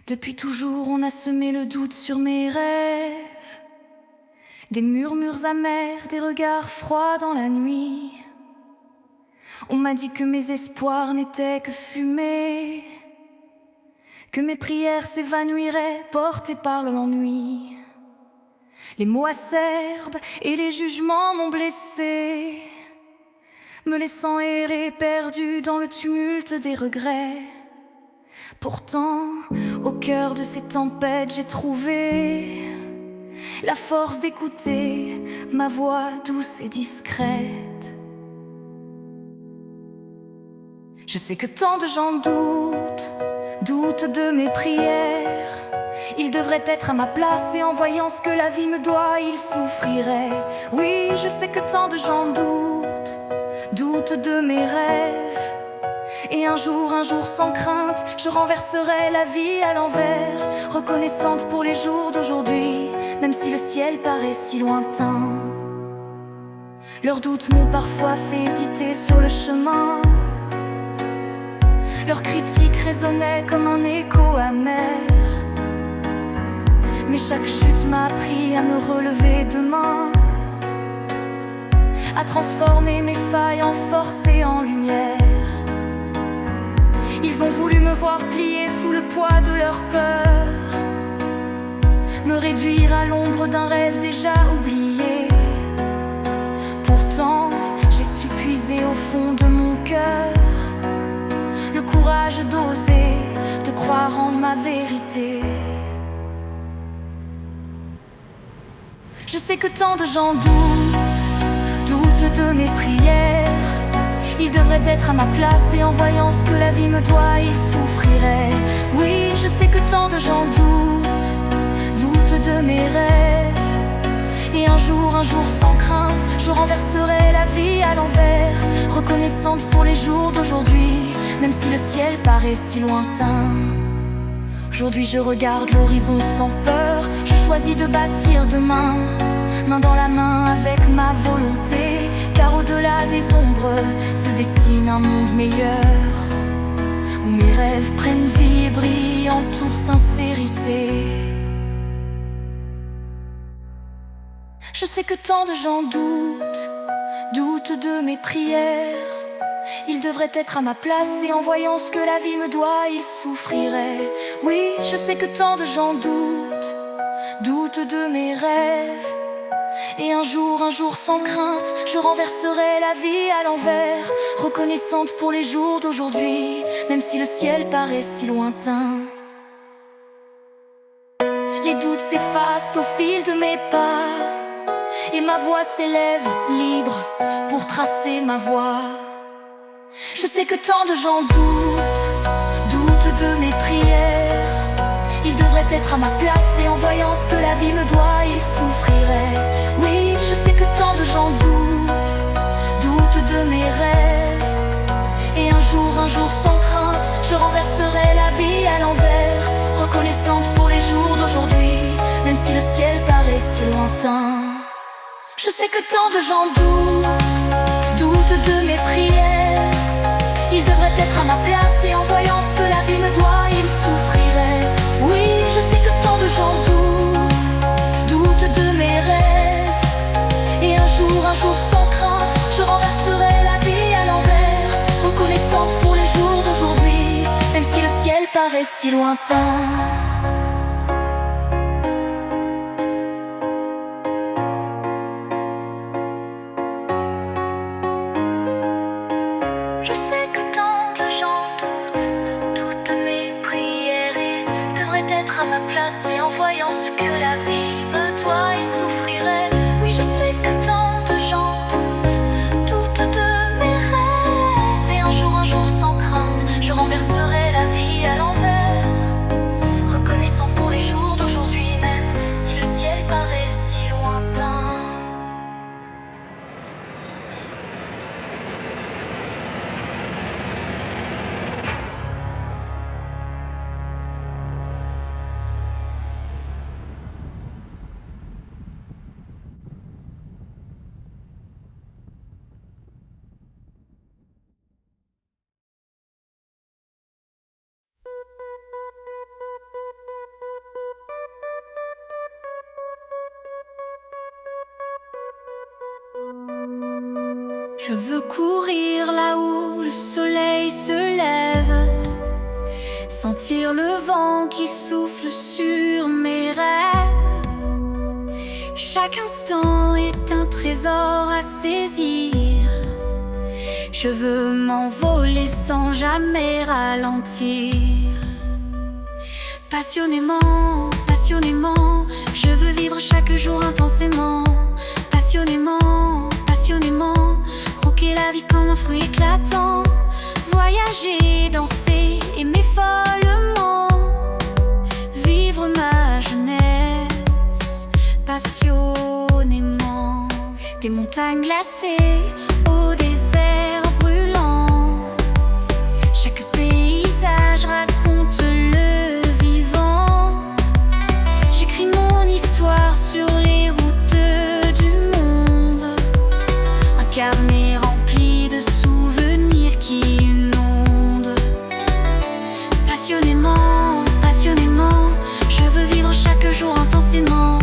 Depuis toujours on a semé le doute sur mes rêves, des murmures amers, des regards froids dans la nuit. On m'a dit que mes espoirs n'étaient que fumée, que mes prières s'évanouiraient portées par l'ennui. Les mots acerbes et les jugements m'ont blessé, me laissant errer perdu dans le tumulte des regrets. Pourtant, au cœur de ces tempêtes, j'ai trouvé la force d'écouter ma voix douce et discrète. Je sais que tant de gens doutent de mes prières. Ils devraient être à ma place et en voyant ce que la vie me doit, ils souffriraient. Oui, je sais que tant de gens doutent de mes rêves. Et un jour sans crainte, je renverserai la vie à l'envers, reconnaissante pour les jours d'aujourd'hui, même si le ciel paraît si lointain. Leurs doutes m'ont parfois fait hésiter sur le chemin. Leurs critiques résonnaient comme un écho amer. Mais chaque chute m'a appris à me relever demain, à transformer mes failles en force et en lumière. Ils ont voulu me voir plier sous le poids de leur peur, me réduire à l'ombre d'un rêve déjà oublié. Pourtant, j'ai su puiser au fond de mon cœur le courage d'oser, de croire en ma vérité. Je sais que tant de gens doutent de mes prières. Ils devraient être à ma place et en voyant ce que la vie me doit, ils souffriraient. Oui, je sais que tant de gens doutent de mes rêves. Et un jour sans crainte, je renverserai la vie à l'envers, reconnaissante pour les jours d'aujourd'hui, même si le ciel paraît si lointain. Aujourd'hui je regarde l'horizon sans peur, je choisis de bâtir demain, main dans la main avec ma volonté. Car au-delà des ombres se dessine un monde meilleur, où mes rêves prennent vie et brillent en toute sincérité. Je sais que tant de gens doutent de mes prières. Ils devraient être à ma place et en voyant ce que la vie me doit, ils souffriraient. Oui, je sais que tant de gens doutent de mes rêves. Et un jour sans crainte, je renverserai la vie à l'envers, reconnaissante pour les jours d'aujourd'hui, même si le ciel paraît si lointain. Les doutes s'effacent au fil de mes pas, et ma voix s'élève libre pour tracer ma voie. Je sais que tant de gens doutent de mes prières. Ils devraient être à ma place et en voyant ce que la vie me doit, ils souffriraient. Oui, je sais que tant de gens doutent de mes rêves. Et un jour sans crainte, je renverserai la vie à l'envers, reconnaissante pour les jours d'aujourd'hui, même si le ciel paraît si lointain. Je sais que tant de gens doutent de mes prières. Ils devraient être à ma place et en voyant ce que la vie me doit, ils souffriraient. Oui, je sais que tant de gens doutent de mes rêves. Et un jour sans crainte, je renverserai la vie à l'envers, reconnaissante pour les jours d'aujourd'hui, même si le ciel paraît si lointain. Je sais que tant de gens doutent de mes prières et devraient être à ma place et en voyant ce que la vie me doit, ils souffriraient. Oui, je sais que tant de gens doutent de mes rêves. Et un jour sans crainte, je renverserai la vie à l'envers, reconnaissante pour les jours d'aujourd'hui, même si le ciel paraît si lointain. Je veux courir là où le soleil se lève, sentir le vent qui souffle sur mes rêves. Chaque instant est un trésor à saisir. Je veux m'envoler sans jamais ralentir. Passionnément, passionnément, je veux vivre chaque jour intensément. Passionnément, passionnément, croquer la vie comme un fruit éclatant. Voyager, danser, aimer follement, vivre ma jeunesse passionnément. Des montagnes glacées au désert brûlant, chaque paysage raconte le vivant. J'écris mon histoire sur les routes du monde, un carnet rempli de souvenirs qui inondent. Passionnément, passionnément, je veux vivre chaque jour intensément.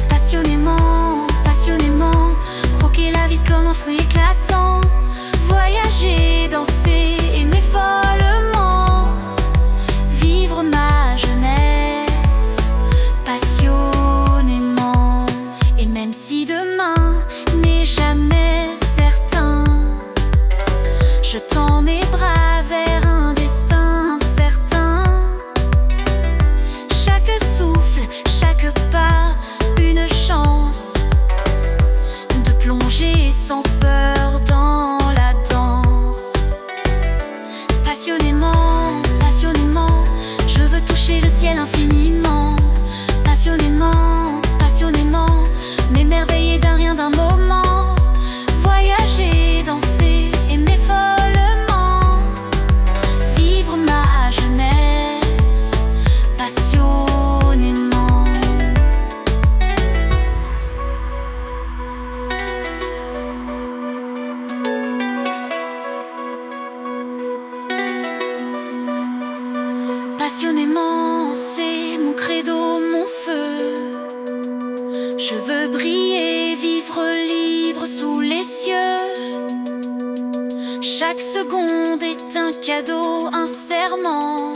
Passionnément, passionnément, croquer la vie comme un fruit éclatant. Voyager, danser, aimer follement, vivre ma jeunesse passionnément. Et même si demain n'est jamais certain, je tends mes bras vers un destin incertain. Chaque souffle, chaque pas, une chance de plonger sans peur dans la danse. Passionnément, passionnément, je veux toucher le ciel infiniment. Passionnément, passionnément, m'émerveiller d'un rien d'un moment. Voyager, danser, aimer follement, vivre ma jeunesse passionnément. Passionnément, c'est mon credo, mon feu. Je veux briller, vivre libre sous les cieux. Chaque seconde est un cadeau, un serment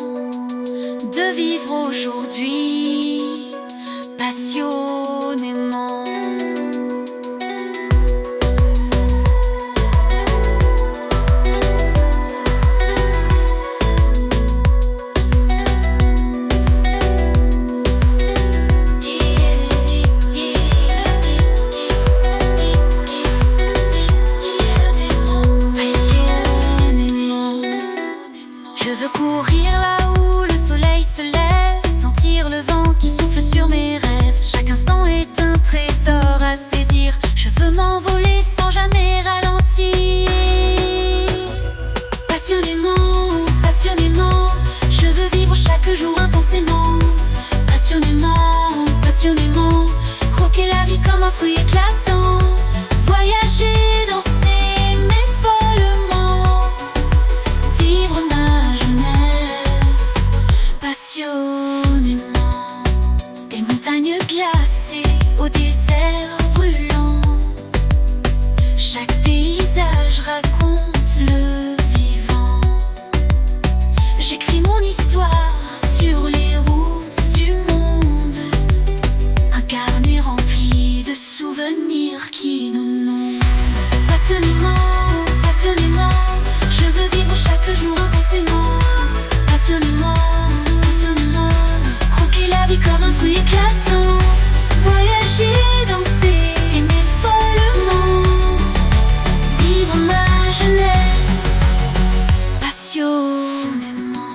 de vivre aujourd'hui passionnément. Je veux courir là où le soleil se lève, sentir le vent qui souffle sur mes rêves. Chaque instant est un trésor à saisir. Je veux m'envoler sans jamais ralentir. Passionnément, passionnément, je veux vivre chaque jour intensément. Passionnément, passionnément, croquer la vie comme un fruit éclatant. Voyager, danser, aimer follement, vivre ma jeunesse passionnément. Des montagnes glacées au désert brûlant, chaque paysage raconte le vivant. J'écris mon histoire sur les routes du monde, un carnet rempli de souvenirs qui nous inondent. Passionnément, passionnément, je veux vivre chaque jour intensément. Passionnément, passionnément, croquer la vie comme un fruit éclatant. Voyager, danser, aimer follement, vivre ma jeunesse passionnément.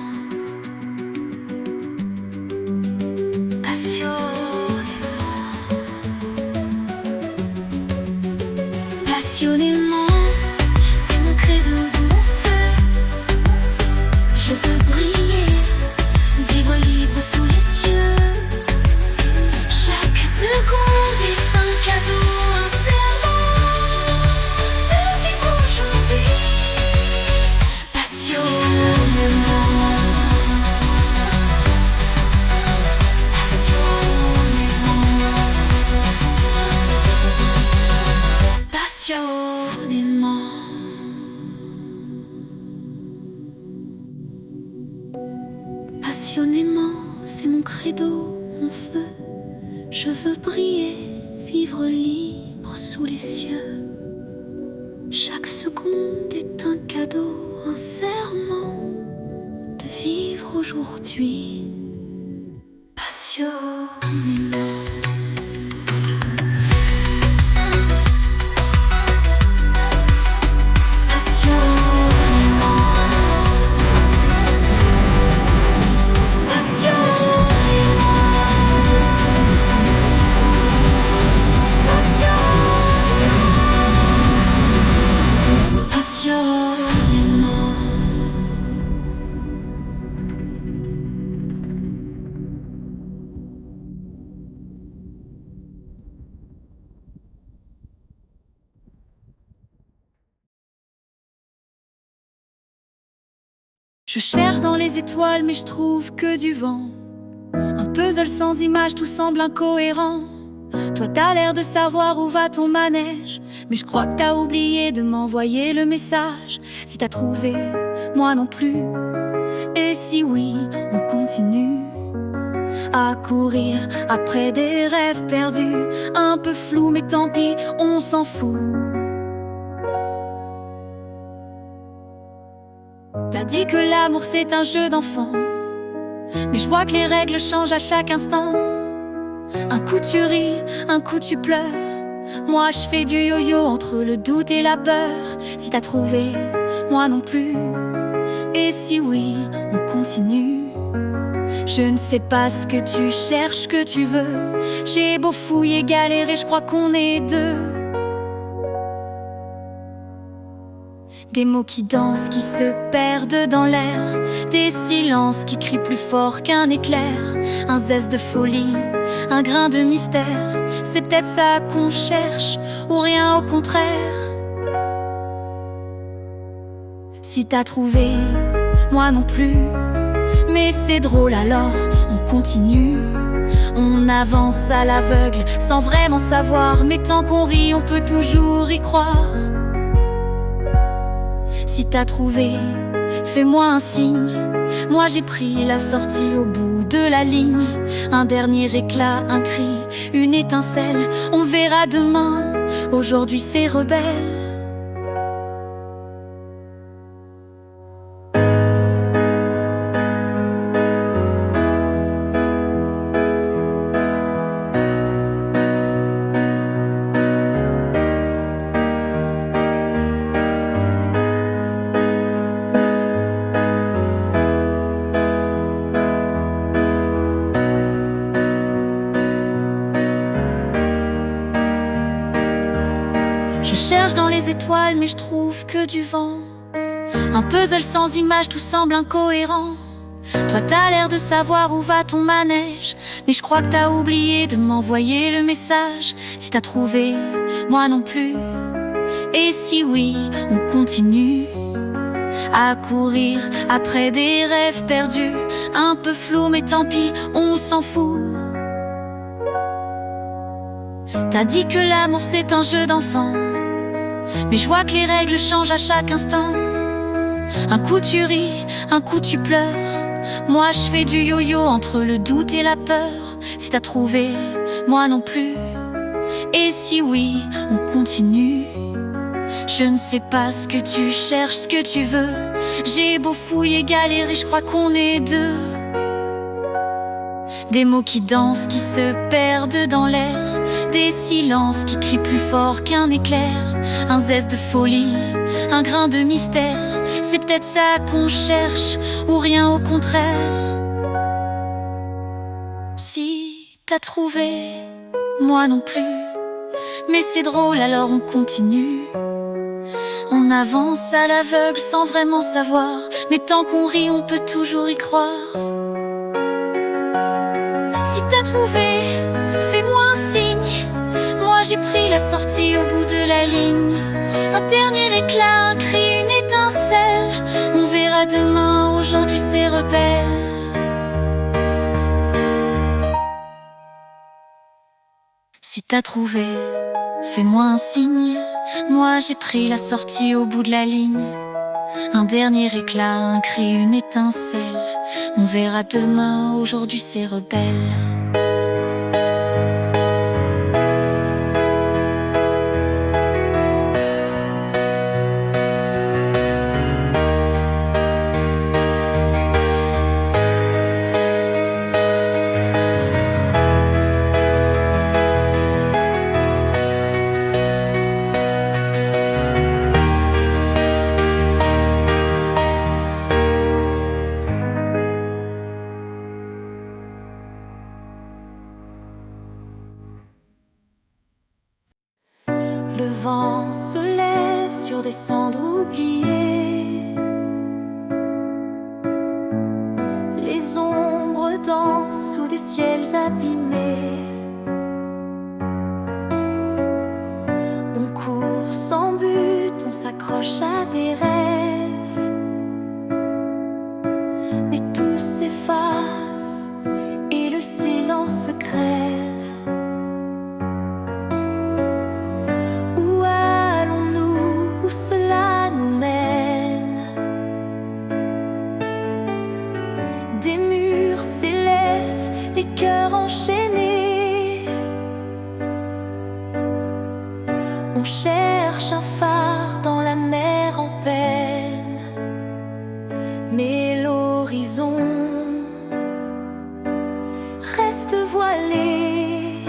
aimant, c'est mon credo, mon feu. Je veux briller, vivre libre sous les cieux. Chaque seconde est un cadeau, un serment de vivre aujourd'hui passionnément. Je cherche dans les étoiles mais je trouve que du vent. Un puzzle sans image, tout semble incohérent. Toi t'as l'air de savoir où va ton manège, mais je crois que t'as oublié de m'envoyer le message. Si t'as trouvé, moi non plus. Et si oui, on continue à courir après des rêves perdus, un peu flous mais tant pis, on s'en fout. T'as dit que l'amour c'est un jeu d'enfant, mais je vois que les règles changent à chaque instant. Un coup tu ris, un coup tu pleures. Moi je fais du yo-yo entre le doute et la peur. Si t'as trouvé, moi non plus. Et si oui, on continue. Je ne sais pas ce que tu cherches, ce que tu veux. J'ai beau fouiller, galérer, je crois qu'on est deux. Des mots qui dansent, qui se perdent dans l'air. Des silences qui crient plus fort qu'un éclair. Un zeste de folie, un grain de mystère. C'est peut-être ça qu'on cherche, ou rien au contraire. Si t'as trouvé, moi non plus. Mais c'est drôle alors, on continue. On avance à l'aveugle, sans vraiment savoir. Mais tant qu'on rit, on peut toujours y croire. Si t'as trouvé, fais-moi un signe. Moi j'ai pris la sortie au bout de la ligne. Un dernier éclat, un cri, une étincelle. On verra demain, aujourd'hui c'est rebelle. Je cherche dans les étoiles mais je trouve que du vent. Un puzzle sans image, tout semble incohérent. Toi t'as l'air de savoir où va ton manège, mais je crois que t'as oublié de m'envoyer le message. Si t'as trouvé, moi non plus. Et si oui, on continue à courir après des rêves perdus. Un peu flou mais tant pis, on s'en fout. T'as dit que l'amour c'est un jeu d'enfant, mais je vois que les règles changent à chaque instant. Un coup tu ris, un coup tu pleures. Moi je fais du yo-yo entre le doute et la peur. Si t'as trouvé, moi non plus. Et si oui, on continue. Je ne sais pas ce que tu cherches, ce que tu veux. J'ai beau fouiller, galérer, je crois qu'on est deux. Des mots qui dansent, qui se perdent dans l'air. Des silences qui crient plus fort qu'un éclair. Un zeste de folie, un grain de mystère. C'est peut-être ça qu'on cherche, ou rien au contraire. Si t'as trouvé, moi non plus. Mais c'est drôle alors on continue. On avance à l'aveugle sans vraiment savoir. Mais tant qu'on rit on peut toujours y croire. Si t'as trouvé, fais-moi un signe. Moi j'ai pris la sortie au bout de la ligne. Un dernier éclat, un cri, une étincelle. On verra demain, aujourd'hui c'est rebelle. Si t'as trouvé, fais-moi un signe. Moi j'ai pris la sortie au bout de la ligne. Un dernier éclat, un cri, une étincelle. On verra demain, aujourd'hui c'est rebelle. Le vent se lève sur des cendres oubliées. Les ombres dansent sous des ciels abîmés. On court sans but, on s'accroche à des rêves, mais tout s'efface et le silence se crève. Cela nous mène. Des murs s'élèvent, les cœurs enchaînés. On cherche un phare dans la mer en peine, mais l'horizon reste voilé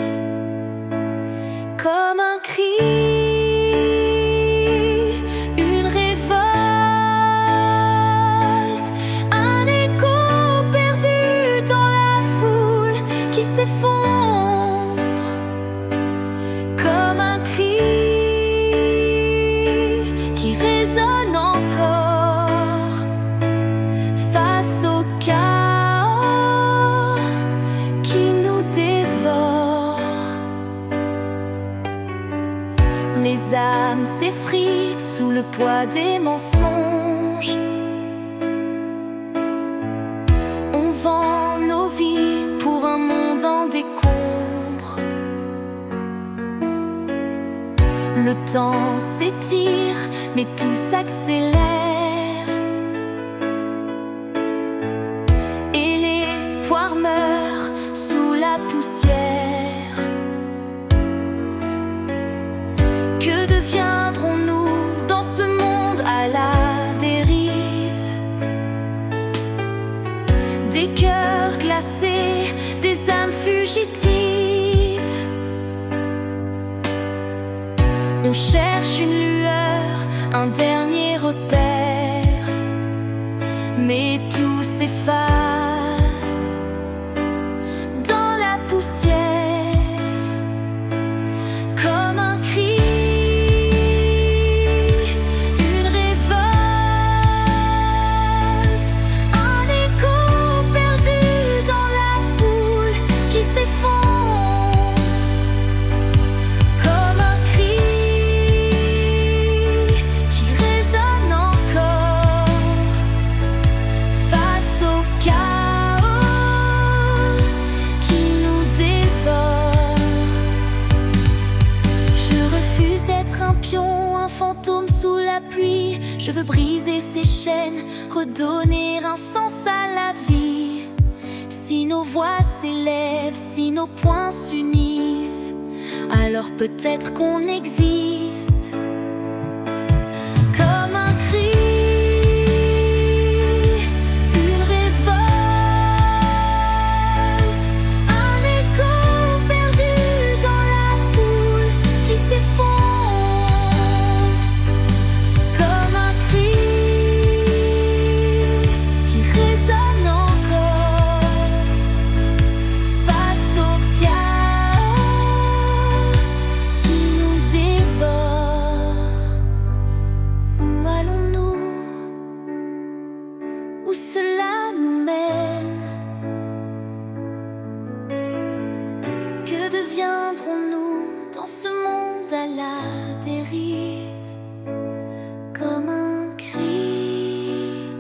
comme un cri. Comme un cri qui résonne encore face au chaos qui nous dévore. Les âmes s'effritent sous le poids des mensonges. On vend nos vies pour un monde en décombre. Le temps s'étire, mais tout s'accélère. Et l'espoir meurt sous la poussière. Que deviendrons-nous dans ce monde à la dérive? Des cœurs glacés, des âmes fugitives. On cherche une lueur, un dernier repère, mais tout s'efface dans la poussière. Comme un cri, une révolte, un écho perdu dans la foule qui s'effondre. Comme un cri qui résonne encore face au chaos qui nous dévore. Je refuse d'être un pion, un fantôme sous la pluie. Je veux briser ces chaînes, redonner un sens à la vie. Si nos voix s'élèvent, si nos poings s'unissent, alors peut-être qu'on existe. Comme un cri, une révolte, un écho perdu dans la foule qui s'effondre. Comme un cri qui résonne encore face au chaos qui nous dévore. Où allons-nous? Où cela nous mène? Que deviendrons-nous dans ce monde à la dérive? Comme un cri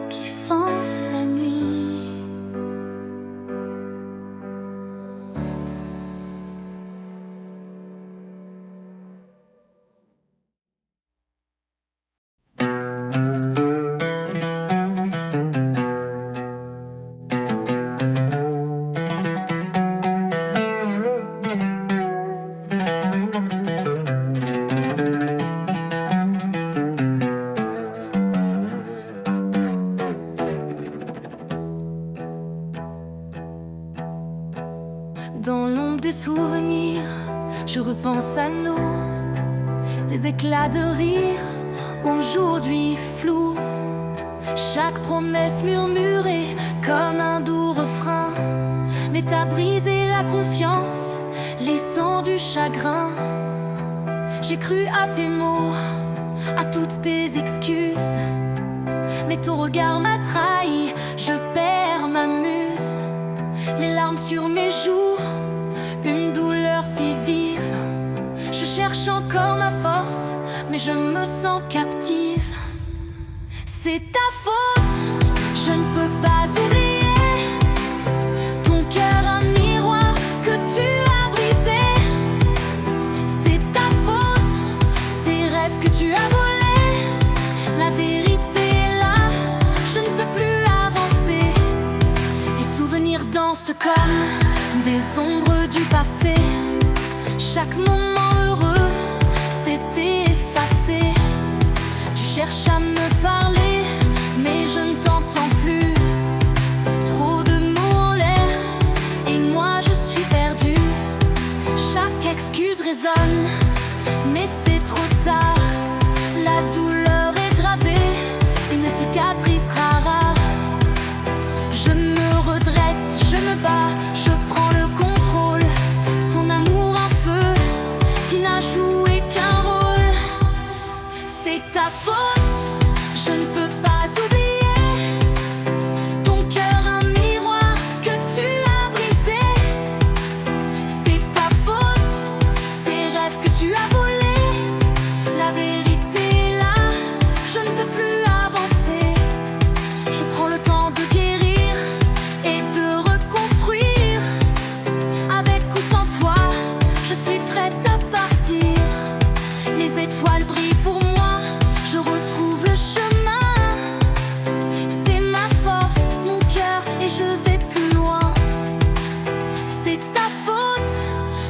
qui fend la nuit. Dans l'ombre des souvenirs, je repense à nous, ces éclats de rire, aujourd'hui flous. Chaque promesse murmurée comme un doux refrain, mais t'as brisé la confiance, laissant du chagrin. J'ai cru à tes mots, à toutes tes excuses, mais ton regard m'a trahi, je perds ma muse. Les larmes sur mes joues, une douleur si vive. Je cherche encore ma force, mais je me sens captive. C'est ta faute, je ne peux pas oublier. Ton cœur un miroir que tu as brisé. C'est ta faute, ces rêves que tu as volés. La vérité est là, je ne peux plus avancer. Les souvenirs dansent comme des ombres du passé. Chaque moment heureux s'est effacé. Tu cherches à me parler, mais je ne t'entends plus. Trop de mots en l'air, et moi je suis perdue. Chaque excuse résonne, mais c'est trop tard. La douleur est gravée, une cicatrice rare. Je me redresse, je me bats, je prends le contrôle. Ton amour un feu qui n'a joué qu'un rôle. C'est ta faute, je ne peux pas oublier. Ton cœur un miroir que tu as brisé. C'est ta faute, ces rêves que tu as volés. La vérité est là, je ne peux plus avancer. Je prends le temps de guérir et de reconstruire. Avec ou sans toi, je suis prête à partir. Les étoiles brillent pour moi, je retrouve le chemin. C'est ma force, mon cœur, et je vais plus loin. C'est ta faute,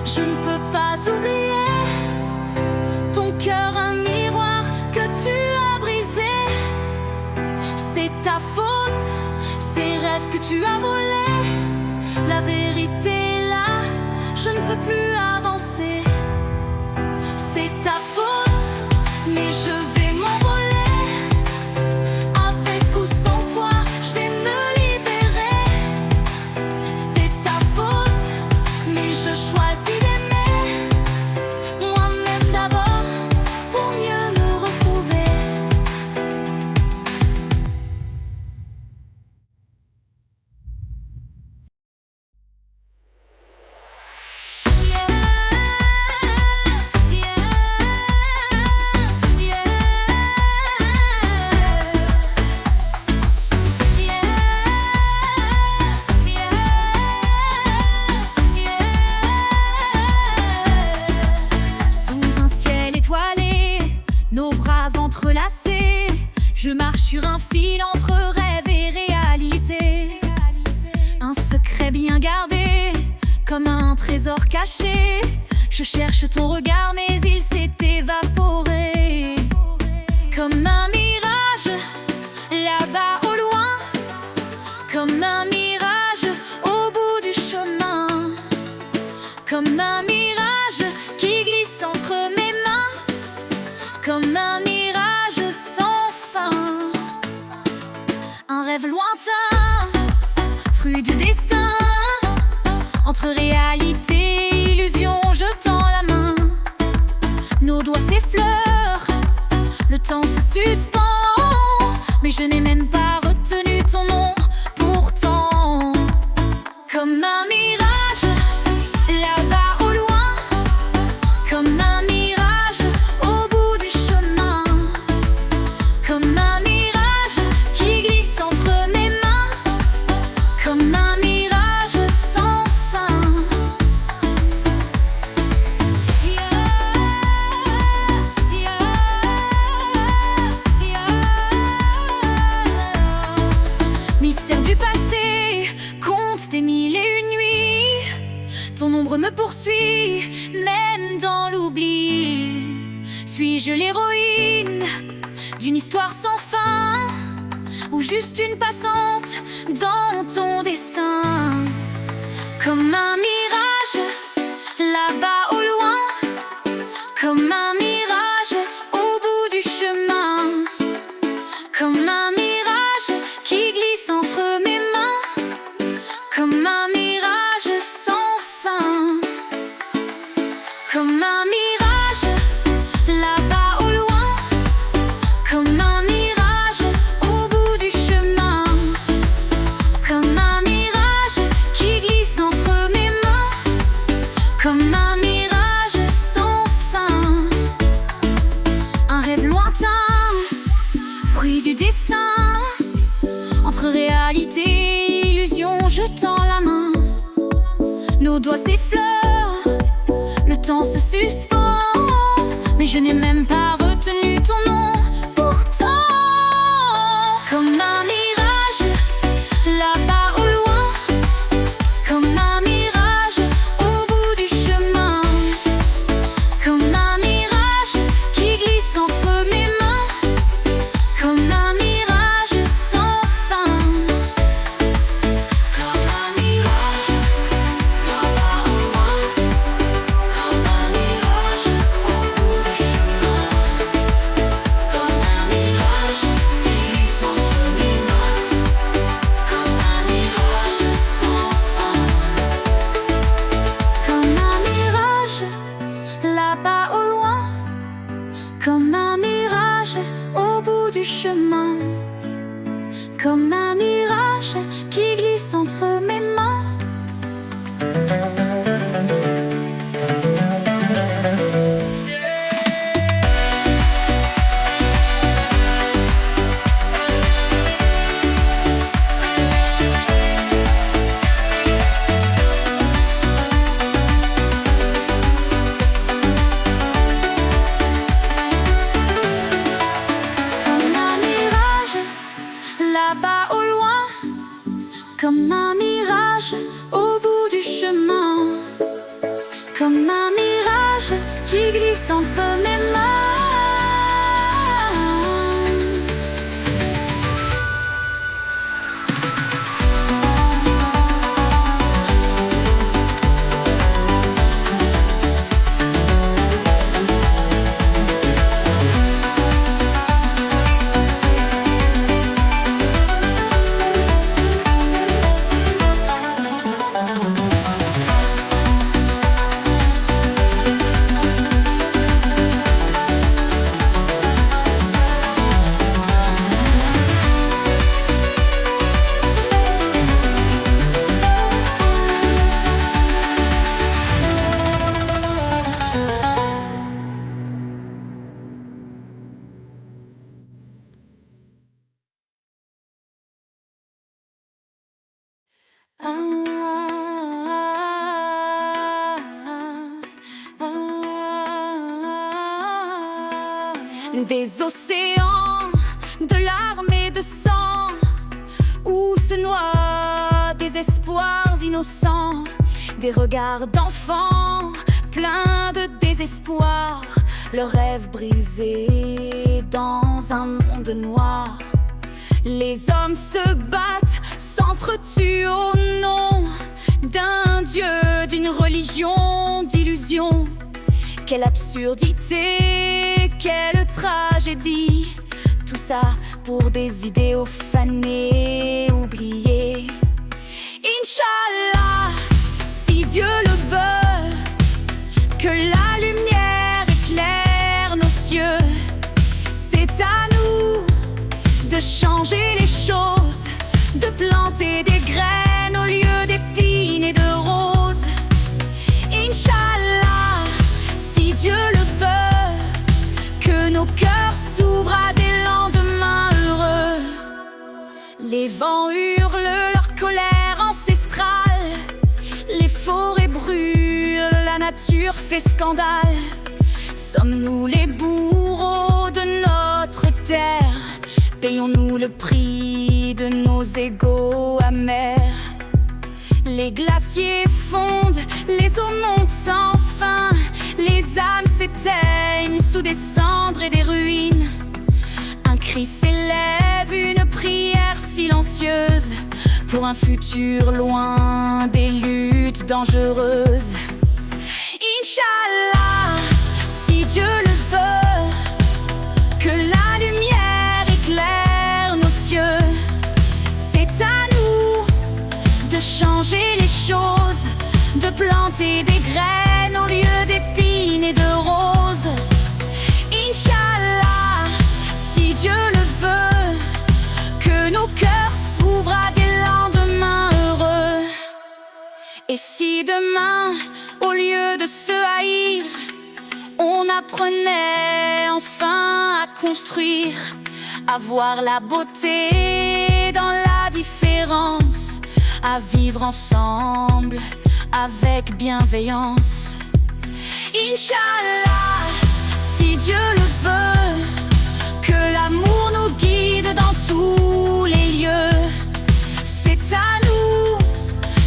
je ne peux pas oublier. Ton cœur un miroir que tu as brisé. C'est ta faute, ces rêves que tu as volés. La vérité est là, je ne peux plus avancer. C'est ta faute, mais je vais m'envoler. Avec ou sans toi, je vais me libérer. C'est ta faute, mais je choisis d'aimer moi-même d'abord pour mieux me retrouver. Sous un ciel étoilé, nos bras entrelacés, je marche sur un fil entre rêve et réalité. Un secret bien gardé, comme un trésor caché. Je cherche ton regard, mais il s'est évaporé. Comme un mirage, là-bas au loin. Comme un mirage, au bout du chemin. Comme un mirage qui glisse entre mes mains. Comme un mirage sans fin. Un rêve lointain, fruit du destin. Entre réalité et illusion, je tends la main. Nos doigts s'effleurent, le temps se suspend. Mais je n'ai même pas retenu ton nom, pourtant. Comme un mirage, là-bas au loin. Comme un mirage, au bout du chemin. Comme un mirage qui glisse entre mes mains. Comme un mirage sans fin. Mystère du passé, conte des mille et une nuits. Ton ombre me poursuit, même dans l'oubli. Suis-je l'héroïne d'une histoire sans fin, ou juste une passante dans ton destin? Comme un mirage, là-bas au loin, comme un mirage au bout du chemin, comme un mirage qui glisse entre mes mains, comme un mirage sans fin, comme un mirage là-bas au loin, comme un mirage au bout du chemin, comme un mirage qui glisse entre mes mains, comme un mirage sans fin. Un rêve lointain, fruit du destin, entre réalité et illusion, je tends la main. Nos doigts s'effleurent, le temps se suspend, mais je n'ai même pas retenu ton nom. Pourtant, comme un mirage là-bas au loin, comme un mirage au bout du chemin, comme un mirage qui glisse entre mes mains, comme un mirage sans fin, comme un mirage là-bas au loin, comme un mirage au bout du chemin, comme un mirage qui glisse entre mes mains, comme un mirage sans fin, comme un mirage là-bas au loin, comme un mirage au bout du chemin, comme un mirage qui glisse entre mes mains. Comme un mirage là-bas au loin, comme un mirage au bout du chemin, comme un mirage qui glisse entre mes mains. Des océans, de larmes et de sang, où se noient des espoirs innocents, des regards d'enfants pleins de désespoir, leurs rêves brisés dans un monde noir. Les hommes se battent, s'entretuent au nom d'un dieu, d'une religion, d'illusion. Quelle absurdité, quelle tragédie, tout ça pour des idéaux fanés, oubliés. Inch'Allah, si Dieu le veut, que la lumière éclaire nos cieux. C'est à nous de changer les choses, de planter des graines au lieu d'épines et de roses. Inch'Allah, si Dieu le veut, que nos cœurs s'ouvrent à des lendemains heureux. Les vents hurlent leur colère ancestrale, les forêts brûlent, la nature fait scandale. Sommes-nous les bourreaux de notre terre? Payons-nous le prix de nos égaux amers? Les glaciers fondent, les eaux montent sans fin, les âmes s'éteignent sous des cendres et des ruines. Un cri s'élève, une prière silencieuse, pour un futur loin des luttes dangereuses. Inch'Allah, si Dieu le veut, que la lumière éclaire nos cieux. C'est à nous de changer les choses, de planter des graines au lieu d'épines et de roses. Inch'Allah, si Dieu le veut, que nos cœurs s'ouvrent à des lendemains heureux. Et si demain, au lieu de se haïr, on apprenait enfin à construire, à voir la beauté dans la différence, à vivre ensemble avec bienveillance. Inch'Allah, si Dieu le veut, que l'amour nous guide dans tous les lieux. C'est à nous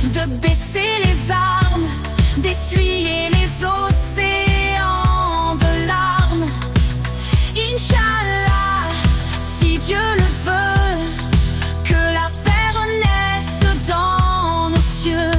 de baisser les armes, d'essuyer les océans de larmes. Inch'Allah, si Dieu le veut, que la paix renaisse dans nos cieux.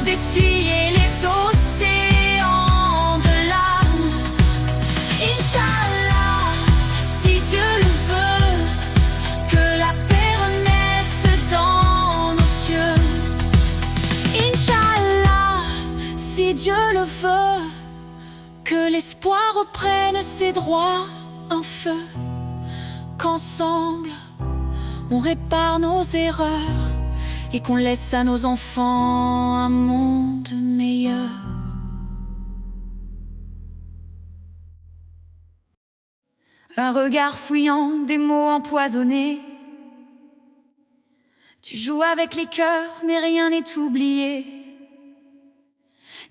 Essuyer les océans de larmes. Inch'Allah, si Dieu le veut, que la paix renaisse dans nos cieux. Inch'Allah, si Dieu le veut, que l'espoir reprenne ses droits en feu, qu'ensemble on répare nos erreurs et qu'on laisse à nos enfants un monde meilleur. Un regard fouillant, des mots empoisonnés. Tu joues avec les cœurs, mais rien n'est oublié.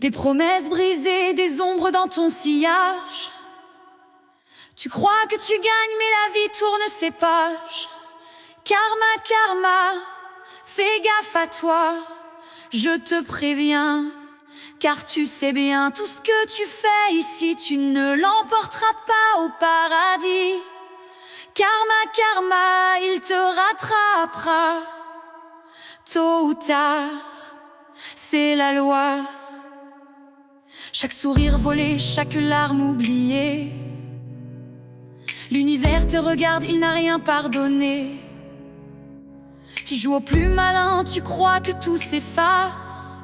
Des promesses brisées, des ombres dans ton sillage. Tu crois que tu gagnes, mais la vie tourne ses pages. Karma, karma, fais gaffe à toi, je te préviens, car tu sais bien tout ce que tu fais ici, tu ne l'emporteras pas au paradis. Karma, karma, il te rattrapera, tôt ou tard, c'est la loi. Chaque sourire volé, chaque larme oubliée, l'univers te regarde, il n'a rien pardonné. Tu joues au plus malin, tu crois que tout s'efface,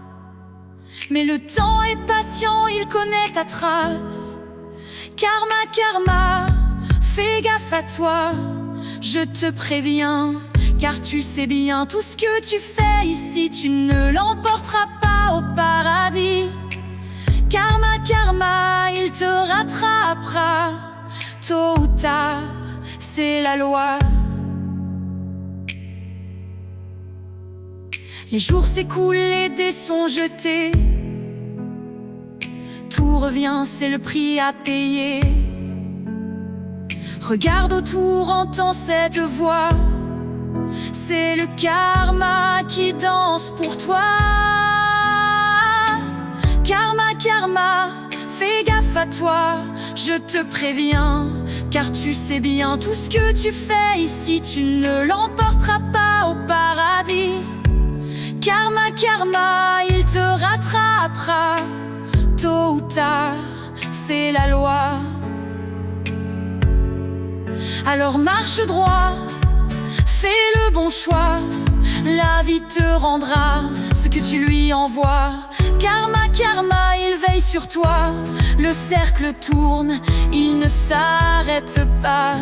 mais le temps est patient, il connaît ta trace. Karma, karma, fais gaffe à toi, je te préviens, car tu sais bien tout ce que tu fais ici, tu ne l'emporteras pas au paradis. Karma, karma, il te rattrapera, tôt ou tard, c'est la loi. Les jours s'écoulent, les dés sont jetés, tout revient, c'est le prix à payer. Regarde autour, entends cette voix, c'est le karma qui danse pour toi. Karma, karma, fais gaffe à toi, je te préviens, car tu sais bien tout ce que tu fais ici, tu ne l'emporteras pas au paradis. Karma, karma, il te rattrapera, tôt ou tard, c'est la loi. Alors marche droit, fais le bon choix, la vie te rendra ce que tu lui envoies. Karma, karma, il veille sur toi, le cercle tourne, il ne s'arrête pas.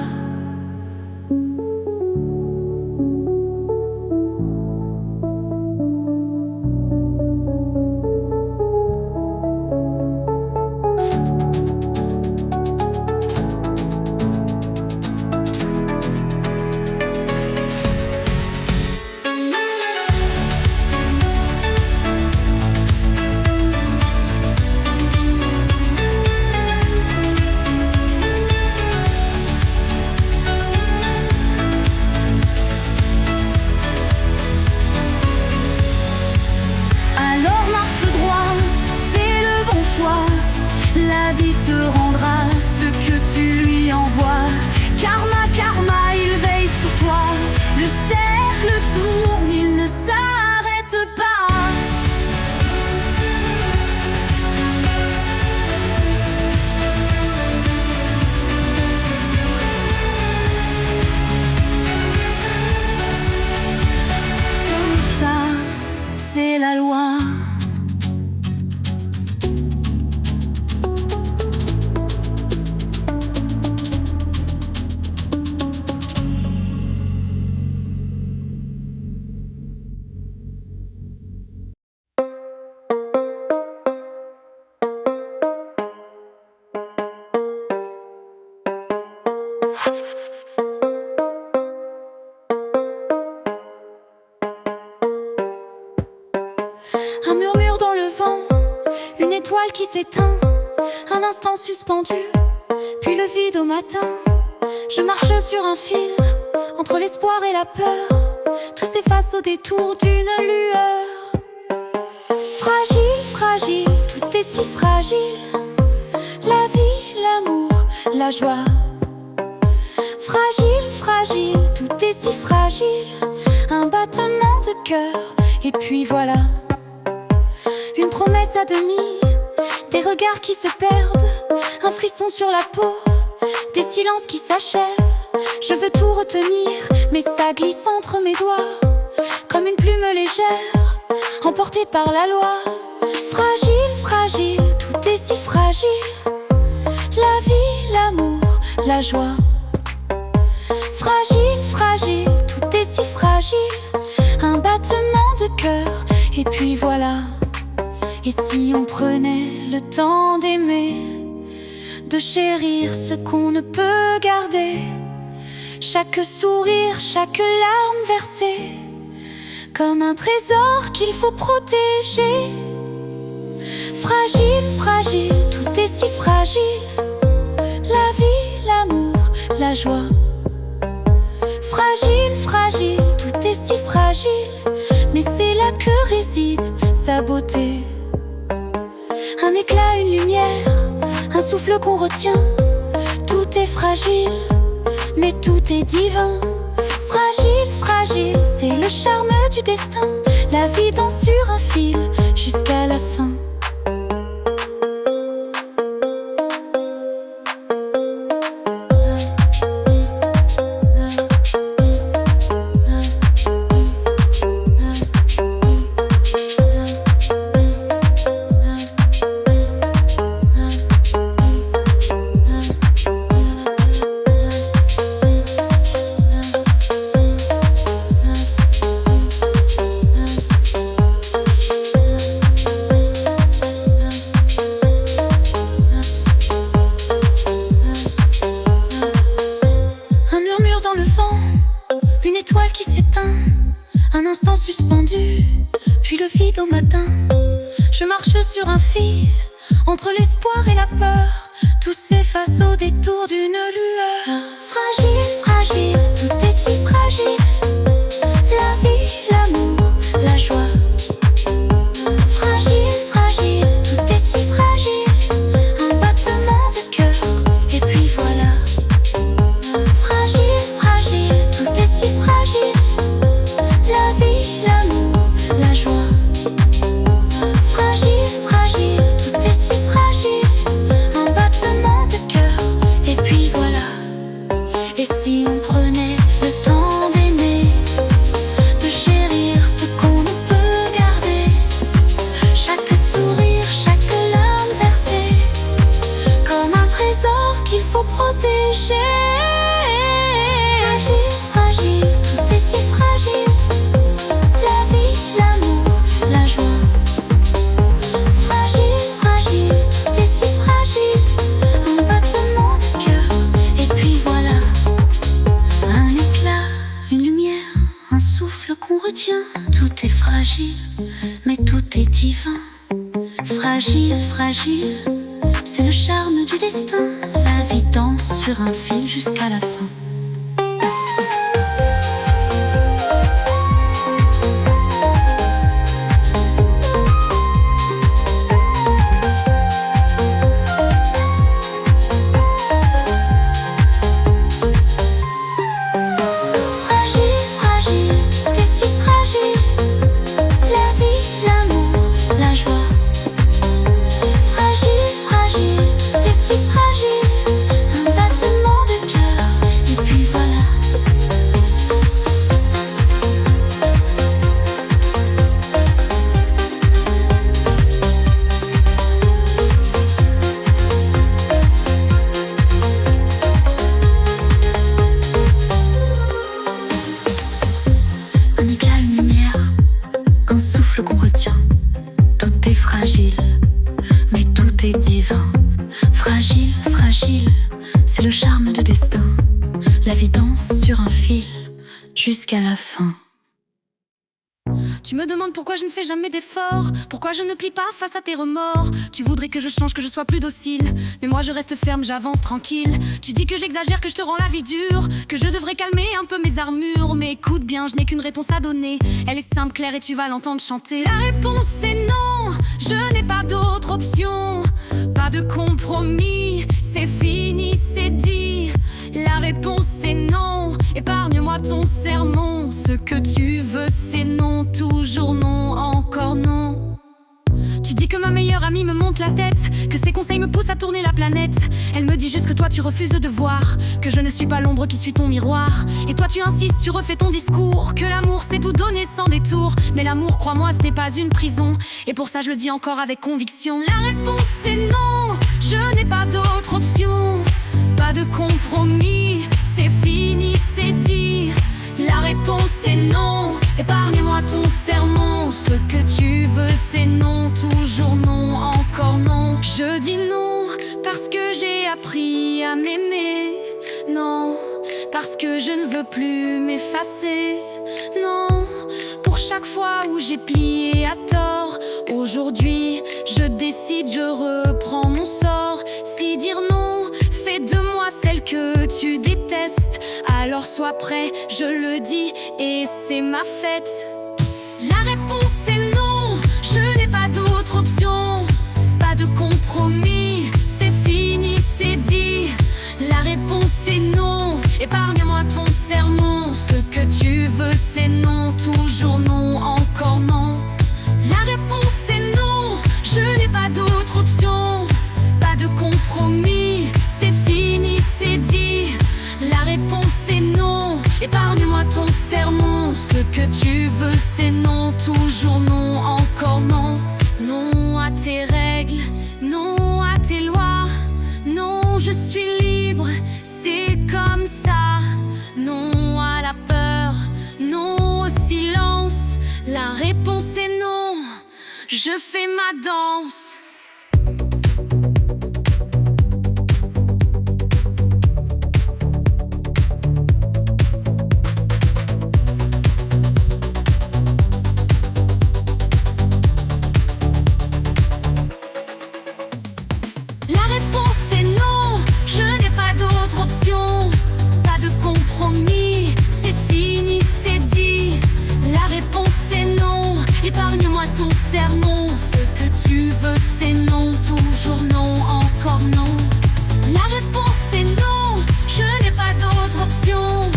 Le cercle tourne, il ne s'arrête pas. Ça, c'est la loi. Un murmure dans le vent, une étoile qui s'éteint, un instant suspendu, puis le vide au matin. Je marche sur un fil, entre l'espoir et la peur. Tout s'efface au détour d'une lueur. Fragile, fragile, tout est si fragile. La vie, l'amour, la joie. Fragile, fragile, tout est si fragile. Un battement de cœur, et puis voilà. Une promesse à demi, des regards qui se perdent, un frisson sur la peau, des silences qui s'achèvent. Je veux tout retenir, mais ça glisse entre mes doigts, comme une plume légère, emportée par la loi. Fragile, fragile, tout est si fragile. La vie, l'amour, la joie. Fragile, fragile, tout est si fragile. Un battement de cœur, et puis voilà. Et si on prenait le temps d'aimer, de chérir ce qu'on ne peut garder, chaque sourire, chaque larme versée, comme un trésor qu'il faut protéger. Fragile, fragile, tout est si fragile. La vie, l'amour, la joie. Fragile, fragile, tout est si fragile. Mais c'est là que réside sa beauté. Un éclat, une lumière, un souffle qu'on retient. Tout est fragile, mais tout est divin. Fragile, fragile, c'est le charme du destin. La vie danse sur un fil jusqu'à la fin. Une étoile qui s'éteint, un instant suspendu, puis le vide au matin. Je marche sur un fil, entre l'espoir et la peur. Tout s'efface au détour d'une lueur. Fragile, fragile, tout est si fragile. La vie, l'amour, la joie. Fragile, fragile, tout est si fragile. Un battement de cœur, et puis voilà. Fragile, fragile, tout est si fragile. La vie, l'amour, la joie. Fragile, fragile, tout est si fragile. Un battement de cœur, et puis voilà. Et si on prenait le temps d'aimer, de chérir ce qu'on ne peut garder, chaque sourire, chaque larme versée, comme un trésor qu'il faut protéger. Fragile, fragile, tout est si fragile. La vie, l'amour, la joie. Fragile, fragile, tout est si fragile. Un battement de cœur, et puis voilà. Un éclat, une lumière, un souffle qu'on retient. Tout est fragile, mais tout est divin. Fragile, fragile, c'est le charme du destin. La vie danse sur un fil jusqu'à la fin. Fragile, fragile. divin. Fragile, fragile, c'est le charme de destin. La vie danse sur un fil jusqu'à la fin. Tu me demandes pourquoi je ne fais jamais d'efforts, pourquoi je ne plie pas face à tes remords. Tu voudrais que je change, que je sois plus docile, mais moi je reste ferme, j'avance tranquille. Tu dis que j'exagère, que je te rends la vie dure, que je devrais calmer un peu mes armures. Mais écoute bien, je n'ai qu'une réponse à donner. Elle est simple, claire et tu vas l'entendre chanter. La réponse est non, je n'ai pas d'autre option. Pas de compromis, c'est fini, c'est dit. La réponse est non, épargne-moi ton sermon. Ce que tu veux c'est non, toujours non, encore non. Tu dis que ma meilleure amie me monte la tête, que ses conseils me poussent à tourner la planète. Elle me dit juste que toi tu refuses de voir, que je ne suis pas l'ombre qui suit ton miroir. Et toi tu insistes, tu refais ton discours, que l'amour c'est tout donner sans détour. Mais l'amour, crois-moi, ce n'est pas une prison, et pour ça je le dis encore avec conviction. La réponse est non, je n'ai pas d'autre option. Pas de compromis, c'est fini, c'est dit. La réponse est non, épargne-moi ton sermon. Ce que tu veux c'est non, toujours non, encore non. Je dis non, parce que j'ai appris à m'aimer. Non, parce que je ne veux plus m'effacer. Non, pour chaque fois où j'ai plié à tort. Aujourd'hui, je décide, je reprends mon sort. Si dire non fait de moi celle que tu détestes, alors sois prêt, je le dis, et c'est ma fête. La réponse est non, je n'ai pas d'autre option. Pas de compromis, c'est fini, c'est dit. La réponse est non, épargne-moi ton sermon. Ce que tu veux c'est non, toujours non, encore non. La réponse est non, je n'ai pas d'autre option. Pas de compromis, c'est fini, c'est dit. La réponse est non, épargne-moi ton sermon. Ce que tu veux c'est non, toujours non, encore non. Non à tes règles, non à tes lois. Non, je suis libre, c'est comme ça. Non à la peur, non au silence. La réponse est non, je fais ma danse. La réponse est non, je n'ai pas d'autre option. Pas de compromis, c'est fini, c'est dit. La réponse est non, épargne-moi ton sermon. Ce que tu veux c'est non, toujours non, encore non. La réponse est non, je n'ai pas d'autre option.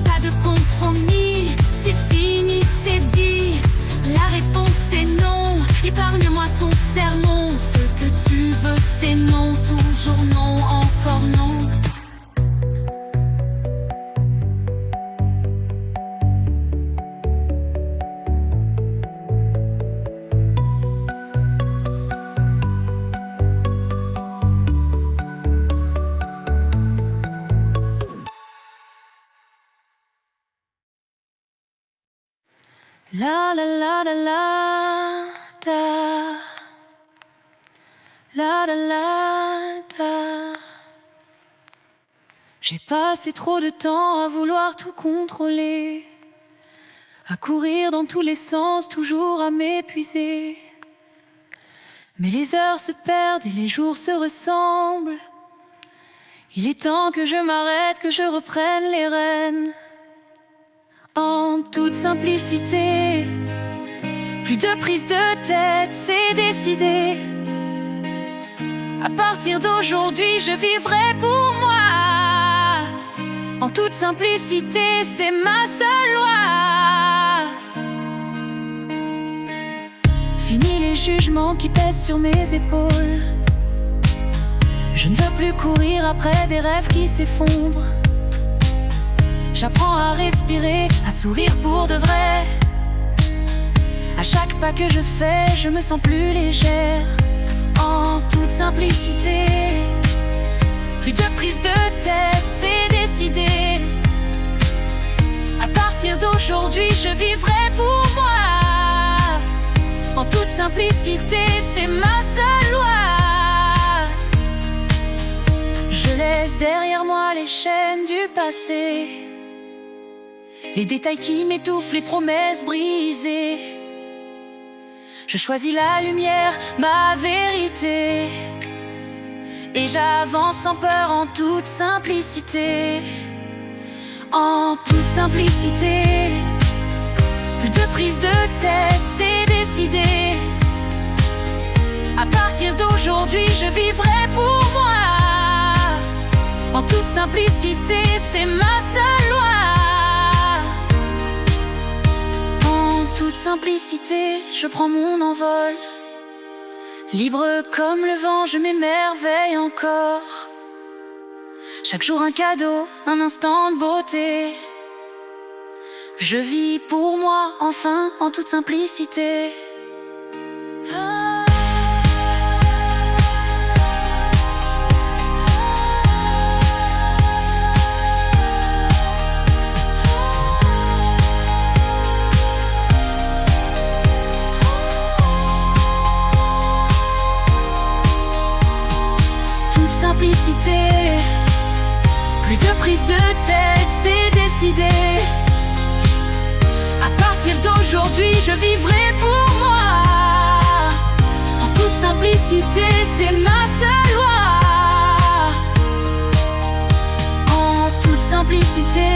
Pas de compromis, c'est fini, c'est dit. La réponse est non, épargne-moi ton sermon. Ce que tu veux c'est non, toujours non, encore non. La la la la la da. La la la da. J'ai passé trop de temps à vouloir tout contrôler, à courir dans tous les sens, toujours à m'épuiser. Mais les heures se perdent et les jours se ressemblent. Il est temps que je m'arrête, que je reprenne les rênes. En toute simplicité, plus de prise de tête, c'est décidé. À partir d'aujourd'hui, je vivrai pour moi. En toute simplicité, c'est ma seule loi. Fini les jugements qui pèsent sur mes épaules. Je ne veux plus courir après des rêves qui s'effondrent. J'apprends à respirer, à sourire pour de vrai. À chaque pas que je fais, je me sens plus légère. En toute simplicité, plus de prise de tête, c'est décidé. À partir d'aujourd'hui, je vivrai pour moi. En toute simplicité, c'est ma seule loi. laisse derrière moi les chaînes du passé, les détails qui m'étouffent, les promesses brisées. Je choisis la lumière, ma vérité, et j'avance sans peur en toute simplicité. En toute simplicité, plus de prise de tête, c'est décidé. À partir d'aujourd'hui, je vivrai pour moi. En toute simplicité, c'est ma seule loi. En toute simplicité, je prends mon envol. Libre comme le vent, je m'émerveille encore. Chaque jour un cadeau, un instant de beauté. Je vis pour moi, enfin, en toute simplicité. Toute simplicité, plus de prise de tête, c'est décidé. À partir d'aujourd'hui, je vivrai pour moi. En toute simplicité, c'est ma seule loi. En toute simplicité,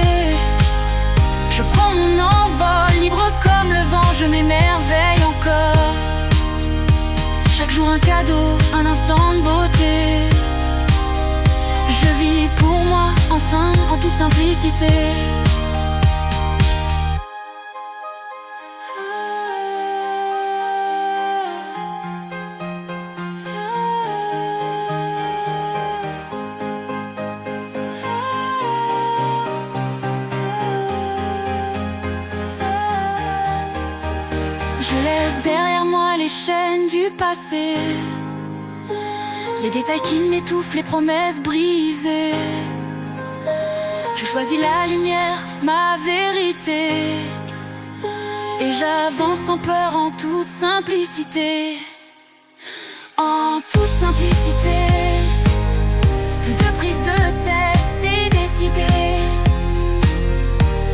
je prends mon envol. Libre comme le vent, je m'émerveille encore. Chaque jour un cadeau, un instant de beauté. Je vis pour moi, enfin, en toute simplicité. Je laisse derrière moi les chaînes du passé, les détails qui m'étouffent, les promesses brisées. Je choisis la lumière, ma vérité, et j'avance sans peur en toute simplicité. En toute simplicité, plus de prise de tête, c'est décidé.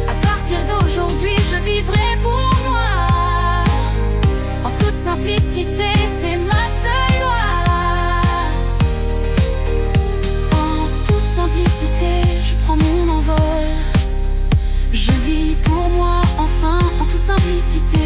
À partir d'aujourd'hui, je vivrai pour moi. En toute simplicité, c'est ma seule loi. En toute simplicité, je prends mon envol. Je vis pour moi, enfin, en toute simplicité.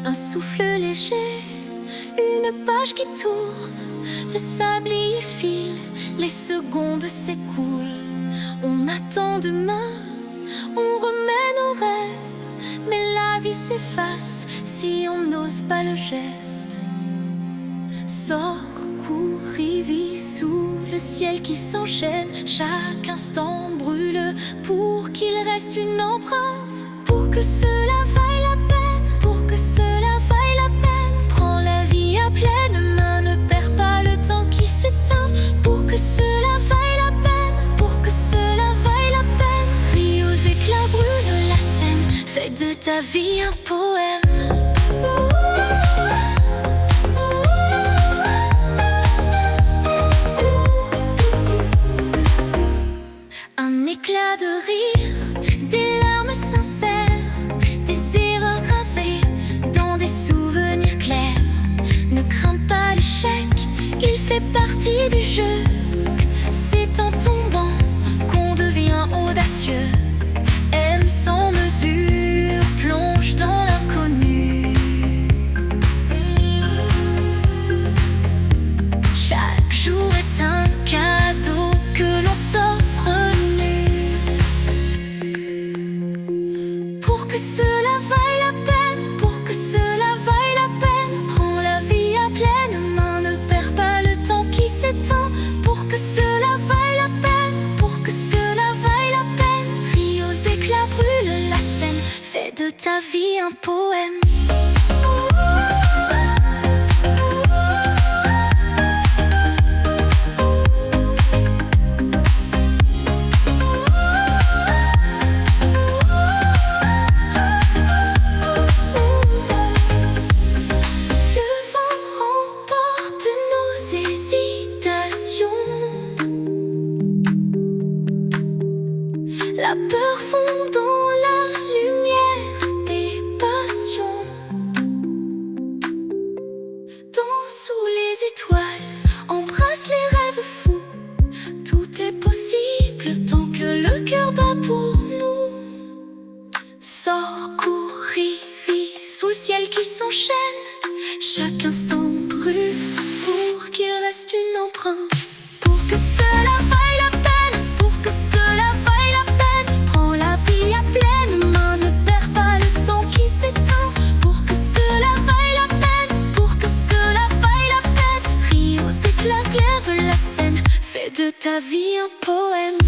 Un souffle léger, une page qui tourne, le sablier file, les secondes s'écoulent. On attend demain, on remet nos rêves, mais la vie s'efface si on n'ose pas le geste. Sors, cours, vis sous le ciel qui s'enchaîne, chaque instant brûle pour qu'il reste une empreinte, pour que cela vaille la peine, pour que cela vaille la peine. Prends la vie à pleine main, ne perds pas le temps qui s'éteint, pour que cela vaille la peine, pour que cela vaille la peine. Ris aux éclats, brûle la scène, fais de ta vie un poème. Un éclat de rire, des larmes sincères, des erreurs gravées dans des souvenirs clairs. Ne crains pas l'échec, il fait partie du jeu. C'est en tombant qu'on devient audacieux. Aime sans mesure, plonge dans l'inconnu. Chaque jour est un cadeau que l'on s'offre nu. Pour que cela vaille la peine, pour que cela vaille la peine. Prends la vie à pleine main, ne perds pas le temps qui s'étend, pour que cela vaille la peine. de ta vie un poème. Le vent emporte nos hésitations. La peur fond dans la lumière des passions. Danse sous les étoiles, embrasse les rêves fous. Tout est possible tant que le cœur bat pour nous. Sors, cours, vis sous le ciel qui s'enchaîne. Chaque instant brûle pour qu'il reste une empreinte. Pour que cela vaille la peine, pour que cela vaille la peine. Prends la vie à pleine main, ne perds pas le temps qui s'éteint. Pour que cela vaille la peine, pour que cela vaille la peine. Ris aux éclats clairs de la scène, fais de ta vie un poème.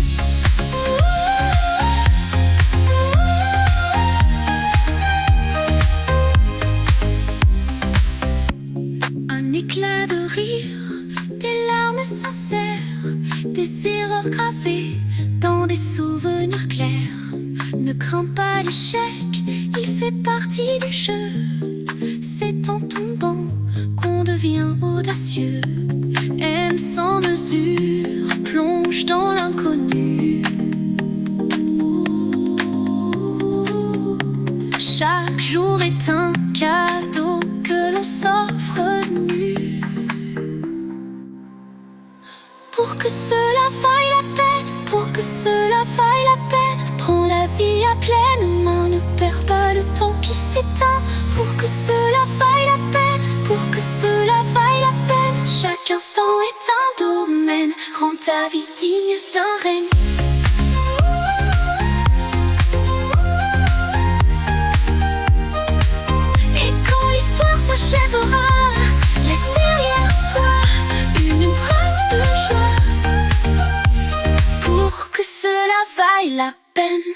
Un éclat de rire, des larmes sincères, des erreurs gravées dans des souvenirs clairs. Ne crains pas l'échec, il fait partie du jeu. C'est en tombant qu'on devient audacieux. Aime sans mesure, plonge dans l'inconnu. Chaque jour est un cadeau que l'on s'offre nu. Pour que cela vaille la peine, pour que cela vaille la peine. Prends la vie à pleine main, ne perds pas le temps qui s'éteint. Pour que cela vaille la peine, pour que cela vaille la peine. Chaque instant est un domaine, rends ta vie digne d'un règne. Et quand l'histoire s'achèvera, laisse derrière toi une trace de joie. Pour que cela vaille la peine.